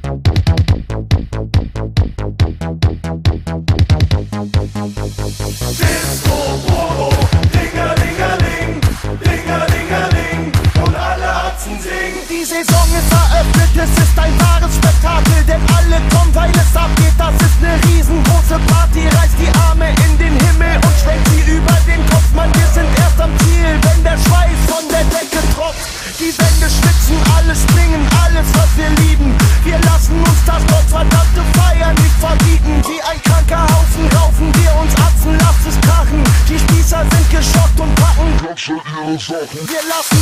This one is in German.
Disco Bobo, Dingelingeling, Dingelingeling und alle Atzen singen. Die Saison ist eröffnet, es ist ein wahres Spektakel, denn alle kommen, weil es abgeht. Das ist ne riesengroße Party, reißt die Arme in den Himmel und schwenkt sie über den Kopf. Mann, wir sind erst am Ziel, wenn der Schweiß von der Decke tropft. Die Wände schwitzen, alle springen, alles was wir lieben. Wir lassen uns das gottverdammte Feiern nicht verbieten. Wie ein kranker Haufen raufen wir uns Atzen, lasst es krachen. Die Spießer sind geschockt und packen. Wir lassen